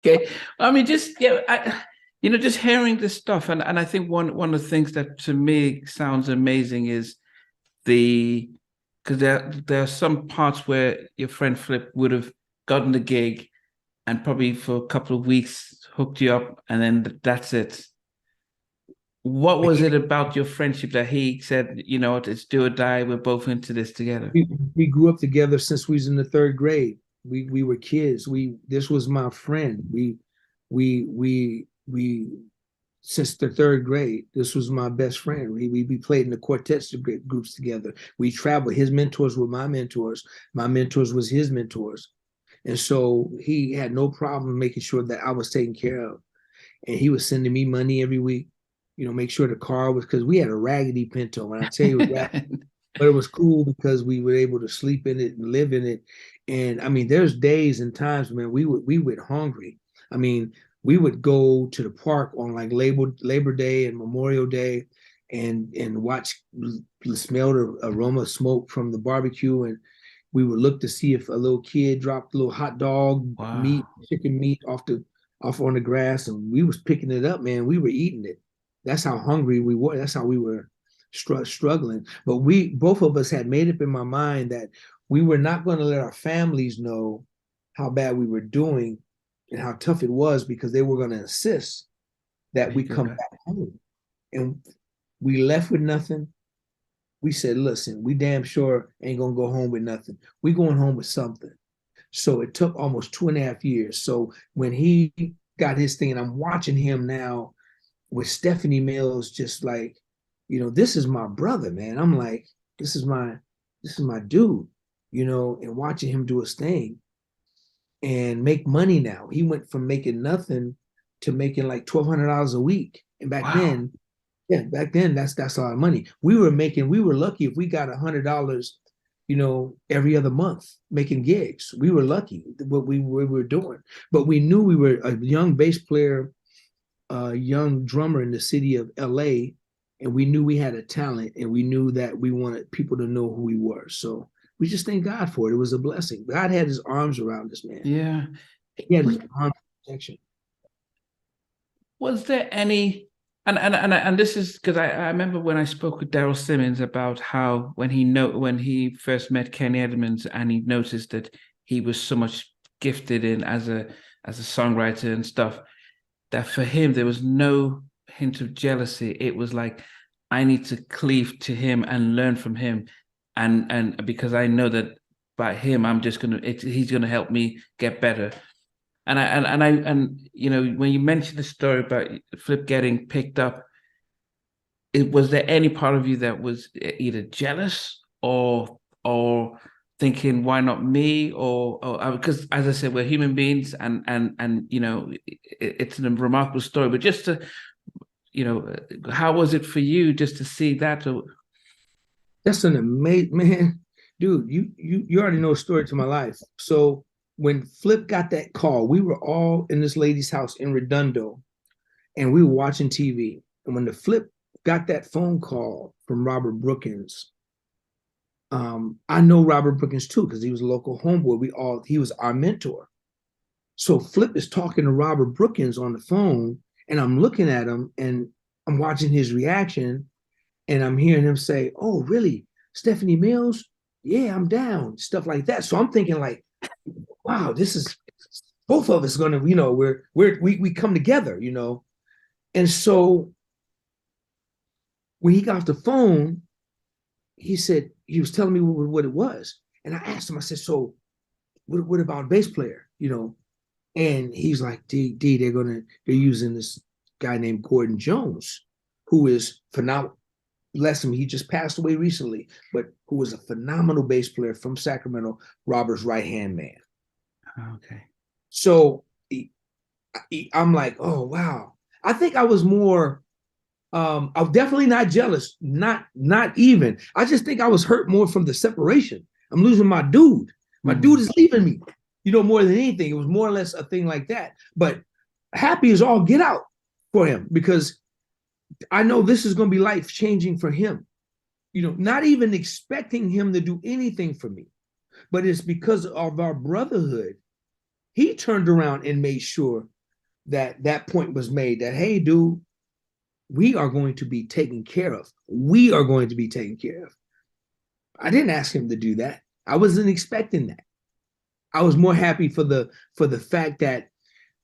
Okay. I mean, just yeah, just hearing this stuff, and I think one of the things that to me sounds amazing is the because there are some parts where your friend Flip would have gotten the gig and probably for a couple of weeks hooked you up, and then that's it. What was it about your friendship that he said, you know what, it's do or die, we're both into this together? We grew up together since we was in the third grade. We were kids. We This was my friend. We since the third grade. This was my best friend. We played in the quartets groups together. We traveled. His mentors were my mentors. My mentors was his mentors. And so he had no problem making sure that I was taken care of. And he was sending me money every week, make sure the car was, because we had a raggedy Pinto. When I tell you, but it was cool because we were able to sleep in it and live in it. And I mean, there's days and times, man, we went hungry. I mean, we would go to the park on like Labor Day and Memorial Day and watch, smell the aroma of smoke from the barbecue, and we would look to see if a little kid dropped a little hot dog meat, Wow. chicken meat off on the grass, and we was picking it up, man. We were eating it. That's how hungry we were. That's how we were struggling. But we both of us had made up in my mind that we were not going to let our families know how bad we were doing and how tough it was, because they were going to insist that we come back home. And we left with nothing. We said, listen, we damn sure ain't gonna go home with nothing. We going home with something. So it took almost 2.5 years. So when he got his thing, and I'm watching him now with Stephanie Mills, just like, this is my brother, man. I'm like, this is my dude, and watching him do his thing and make money now. He went from making nothing to making like $1,200 a week. And Wow. back then that's a lot of money. We were lucky if we got $100, every other month making gigs. We were lucky what we were doing. But we knew we were a young bass player, a young drummer in the city of LA, and we knew we had a talent, and we knew that we wanted people to know who we were. So we just thank God for it. It was a blessing. God had his arms around us, man. Yeah. He had his arms protection. Was there any and this is because I remember when I spoke with Daryl Simmons about how when he first met Kenny Edmonds and he noticed that he was so much gifted in as a songwriter and stuff, that for him there was no hint of jealousy. It was like, I need to cleave to him and learn from him, and because I know that by him I'm just he's gonna help me get better. When you mentioned the story about Flip getting picked up, was there any part of you that was either jealous or thinking, why not me? Or because, as I said, we're human beings, and it's a remarkable story. But just to, how was it for you just to see that? That's an amazing, man, dude. You already know a story to my life. So when Flip got that call, we were all in this lady's house in Redondo, and we were watching TV. And when the Flip got that phone call from Robert Brookins, I know Robert Brookins too because he was a local homeboy. He was our mentor. So Flip is talking to Robert Brookins on the phone, and I'm looking at him and I'm watching his reaction, and I'm hearing him say, "Oh, really, Stephanie Mills? Yeah, I'm down." Stuff like that. So I'm thinking like, wow, this is both of us gonna, we come together. And so when he got off the phone, he said he was telling me what it was, and I asked him. I said, "So, what about a bass player?" And he's like, "D, they're using this guy named Gordon Jones, who is phenomenal. Bless him, he just passed away recently, but who was a phenomenal bass player from Sacramento, Robert's right hand man." Okay. So I'm like, oh wow. I think I was more. I'm definitely not jealous. Not even. I just think I was hurt more from the separation. I'm losing my dude. My dude is leaving me. More than anything, it was more or less a thing like that. But happy as all get out for him, because I know this is going to be life changing for him. Not even expecting him to do anything for me, but it's because of our brotherhood. he turned around and made sure that that point was made that, hey, dude, we are going to be taken care of. We are going to be taken care of. I didn't ask him to do that. I wasn't expecting that. I was more happy for the fact that,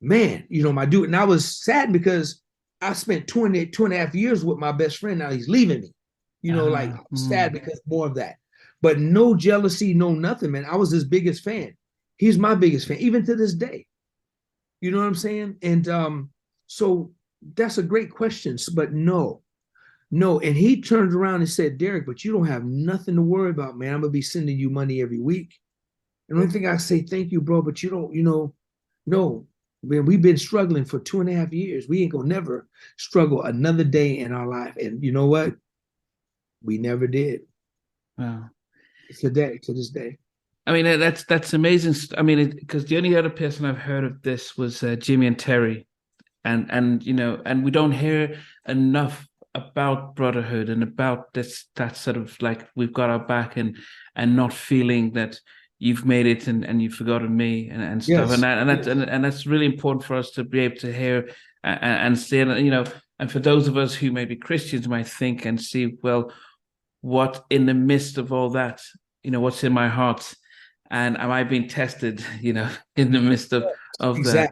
man, you know, my dude, and I was sad because I spent 2.5 years with my best friend. Now he's leaving me. You know, like I'm sad because more of that. But no jealousy, no nothing, man. I was his biggest fan. He's my biggest fan, even to this day. You know what I'm saying? And so that's a great question, but no. And he turned around and said, Derek, but you don't have nothing to worry about, man. I'm gonna be sending you money every week. And the only thing I say, thank you, bro, but you don't, you know, no, man, we've been struggling for 2.5 years. We ain't gonna never struggle another day in our life. And you know what? We never did. Wow. To this day. I mean, that's amazing. I mean, because the only other person I've heard of this was Jimmy and Terry, and you know, and we don't hear enough about Brotherhood and about this, that sort of like we've got our back, and not feeling that you've made it and you've forgotten me and stuff. Yes. And that's really important for us to be able to hear and see, you know, and for those of us who may be Christians might think and see, well, what in the midst of all that, you know, what's in my heart, and am I being tested, you know, in the midst of that?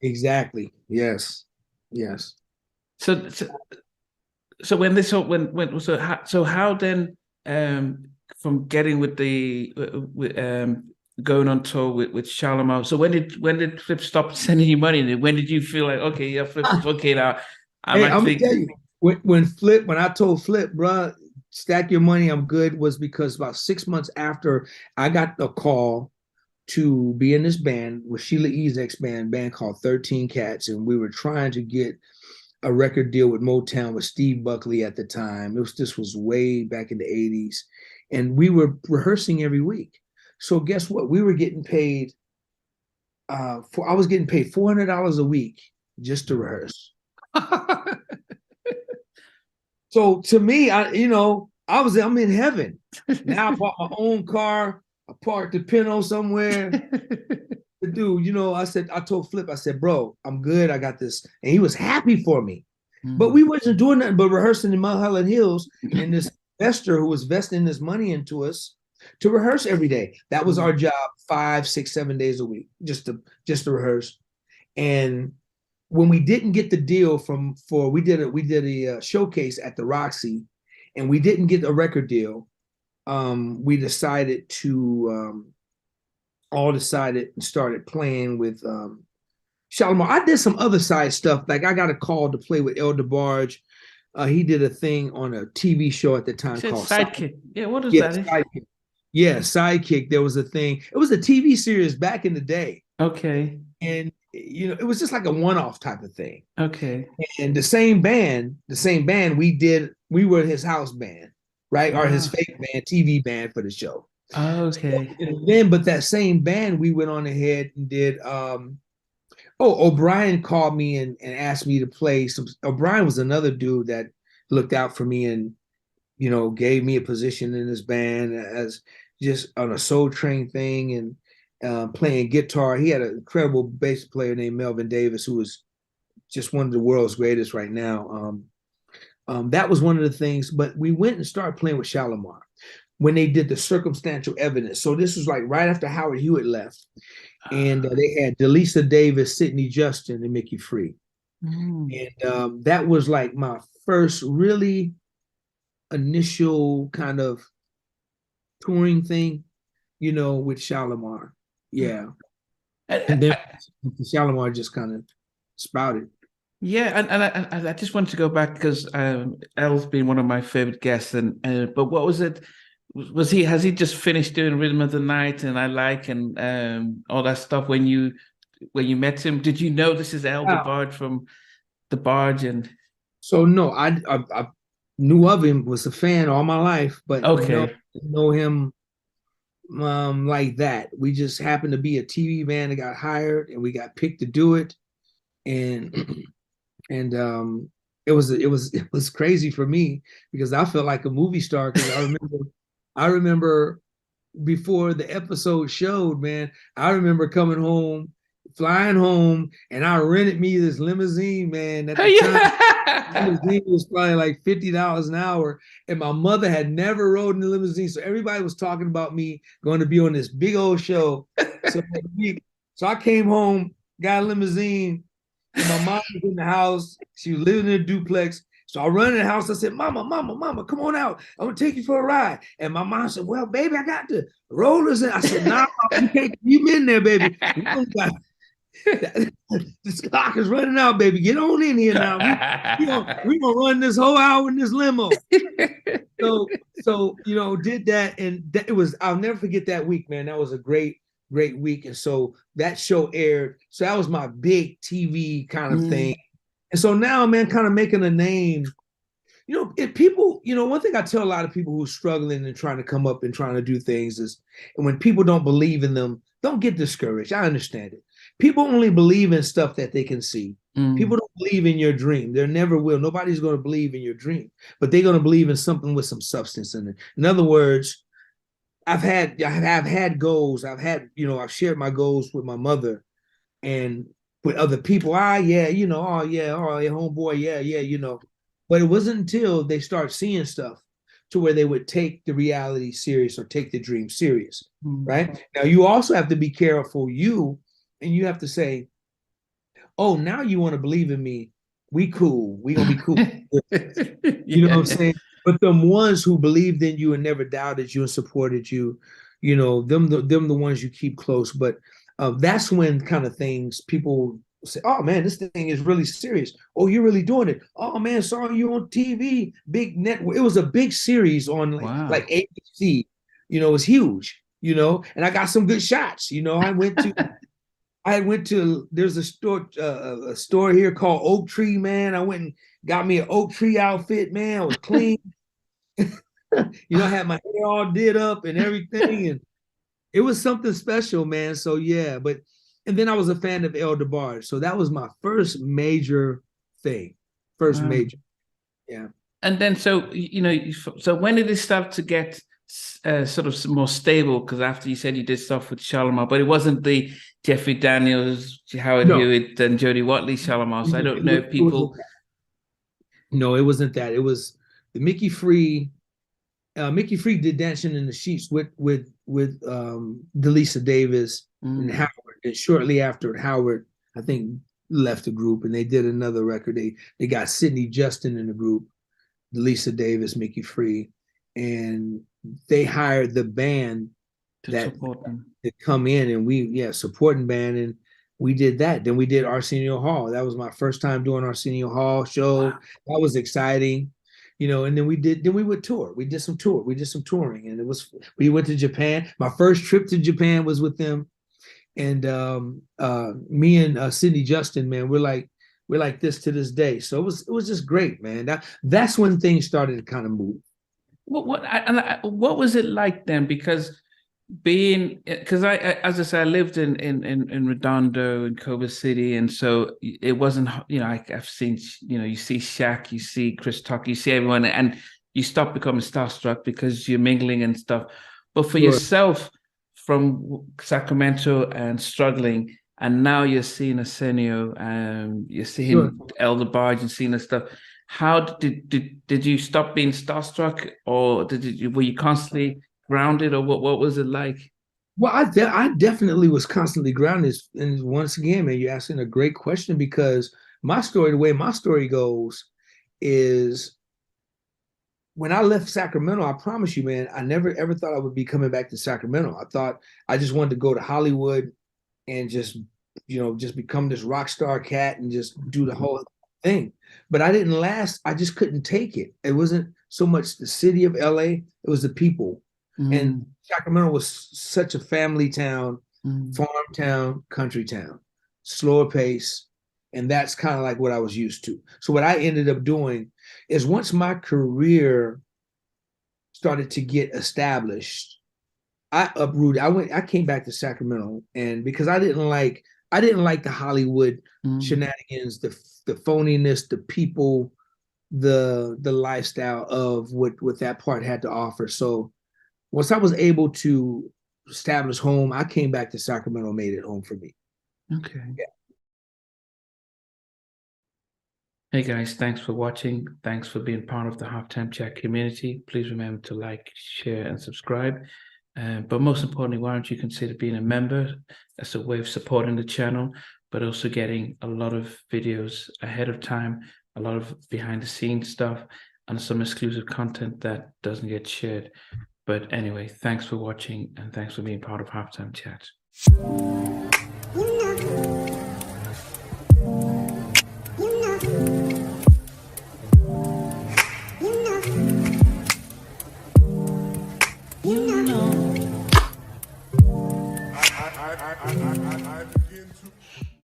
Exactly. Yes. So when this so how then from getting with the going on tour with Shalimar, so when did Flip stop sending you money? When did you feel like, okay, yeah, Flip, okay, now I'm gonna tell you, when I told Flip, bro, stack your money, I'm good, was because about 6 months after I got a call to be in this band with Sheila Ezek's band called 13 Cats, and we were trying to get a record deal with Motown with Steve Buckley at the time. This was way back in the 80s, and we were rehearsing every week. So guess what? We were getting paid. I was getting paid $400 a week just to rehearse. So to me, I'm in heaven. Now I bought my own car. I parked the Pinto somewhere. But dude, you know, I told Flip, I said, bro, I'm good. I got this. And he was happy for me. But we wasn't doing nothing but rehearsing in Mulholland Hills. And this investor who was vesting this money into us to rehearse every day. That was our job, 5, 6, 7 days a week, just to rehearse. And when we didn't get the deal we did a showcase at the Roxy, and we didn't get a record deal, we decided to all decided and started playing with Shalimar. I did some other side stuff. Like I got a call to play with DeBarge. He did a thing on a TV show at the time called Sidekick. Yeah, what is that? Sidekick. Yeah, Sidekick. There was a thing. It was a TV series back in the day. Okay. And you know, it was just like a one-off type of thing. Okay. And the same band, we were his house band, right? Or his fake band, TV band for the show. Okay. But that same band, we went on ahead and did O'Brien called me and asked me to play some. O'Brien was another dude that looked out for me and, you know, gave me a position in his band as just on a Soul Train thing and playing guitar. He had an incredible bass player named Melvin Davis, who was just one of the world's greatest right now. That was one of the things, but we went and started playing with Shalimar when they did the Circumstantial Evidence. So this was like right after Howard Hewitt left. And they had Delisa Davis, Sidney Justin, and Mickey Free. And that was like my first really initial kind of touring thing, you know, with Shalimar. Yeah. And then Shalimar just kind of sprouted. Yeah, and I just wanted to go back because El's been one of my favorite guests, and but what was it? Has he just finished doing Rhythm of the Night and I Like and all that stuff when you met him? Did you know this is El DeBarge from DeBarge? And so no, I knew of him, was a fan all my life, but okay, didn't know him like that. We just happened to be a TV band that got hired and we got picked to do it. And it was crazy for me because I felt like a movie star because I remember before the episode showed, man, I remember coming home flying home, and I rented me this limousine, man. At the time, Yeah. limousine was probably like $50 an hour, and my mother had never rode in the limousine, so everybody was talking about me going to be on this big old show. So, so I came home, got a limousine, and my mom was in the house. She was living in a duplex. So I run in the house. I said, "Mama, mama, mama, come on out. I'm gonna take you for a ride." And my mom said, "Well, baby, I got the rollers." And I said, "Nah, you can't. You been there, baby. We don't got this clock is running out, baby. Get on in here now. We gonna run this whole hour in this limo." So did that, and it was. I'll never forget that week, man. That was a great week, and so that show aired. So that was my big TV kind of thing, and so now, man, kind of making a name. If people, one thing I tell a lot of people who are struggling and trying to come up and trying to do things is, and when people don't believe in them, don't get discouraged. I understand it. People only believe in stuff that they can see. People don't believe in your dream. They never will. Nobody's going to believe in your dream, but they're going to believe in something with some substance in it. In other words, I've had goals. I've shared my goals with my mother and with other people. Homeboy, yeah. But it wasn't until they start seeing stuff to where they would take the reality serious or take the dream serious, right? Now, you also have to be careful, and you have to say, "Oh, now you want to believe in me. We cool. We gonna be cool." You know what I'm saying? But the ones who believed in you and never doubted you and supported you, them the ones you keep close. But that's when kind of things people say, "Oh man, this thing is really serious. Oh, you're really doing it. Oh man, saw you on TV, big network." It was a big series on like ABC. It was huge. And I got some good shots. I went to there's a store here called Oak Tree, man. I went and got me an Oak Tree outfit, man. I was clean. I had my hair all did up and everything, and it was something special, man. So yeah, and then I was a fan of DeBarge, so that was my first major thing, yeah. And then, so when did it start to get sort of more stable? Because after you said you did stuff with Shalimar, but it wasn't the Jeffrey Daniels, Howard Hewitt, and Jody Watley Shalimar. So I don't know if people. No, it wasn't that. It was the Mickey Free. Mickey Free did Dancing in the Sheets with Delisa Davis and Howard. And shortly after Howard, I think, left the group, and they did another record. They got Sidney Justin in the group, Delisa Davis, Mickey Free, and they hired the band to come in, and supporting band, and we did that. Then we did Arsenio Hall. That was my first time doing Arsenio Hall show. Wow. That was exciting. And then we would tour. We did some touring, and we went to Japan. My first trip to Japan was with them. And me and Sidney Justin, man, we're like this to this day. So it was just great, man. That's when things started to kind of move. What was it like then? Because I, as I said, I lived in Redondo and Culver City, and so it wasn't, I've seen, you see Shaq, you see Chris Tucker, you see everyone, and you stop becoming starstruck because you're mingling and stuff. But for yourself, from Sacramento and struggling, and now you're seeing Arsenio, you're seeing El DeBarge and seeing this stuff. How did you stop being starstruck, or were you constantly grounded, or what was it like? Well, I definitely was constantly grounded. And once again, man, you're asking a great question, because the way my story goes is, when I left Sacramento, I promise you, man, I never ever thought I would be coming back to Sacramento. I thought I just wanted to go to Hollywood and just become this rock star cat and just do the whole thing. But I didn't last. I just couldn't take it. It wasn't so much the city of LA, it was the people. And Sacramento was such a family town, farm town, country town, slower pace. And that's kind of like what I was used to. So what I ended up doing is, once my career started to get established, I uprooted. I came back to Sacramento, and because I didn't like the Hollywood shenanigans, the phoniness, the people, the lifestyle of what that part had to offer. So once I was able to establish home, I came back to Sacramento, made it home for me. Okay. Yeah. Hey guys, thanks for watching. Thanks for being part of the Halftime Chat community. Please remember to like, share, and subscribe. But most importantly, why don't you consider being a member? That's a way of supporting the channel, but also getting a lot of videos ahead of time, a lot of behind the scenes stuff, and some exclusive content that doesn't get shared. But anyway, thanks for watching and thanks for being part of Halftime Chat.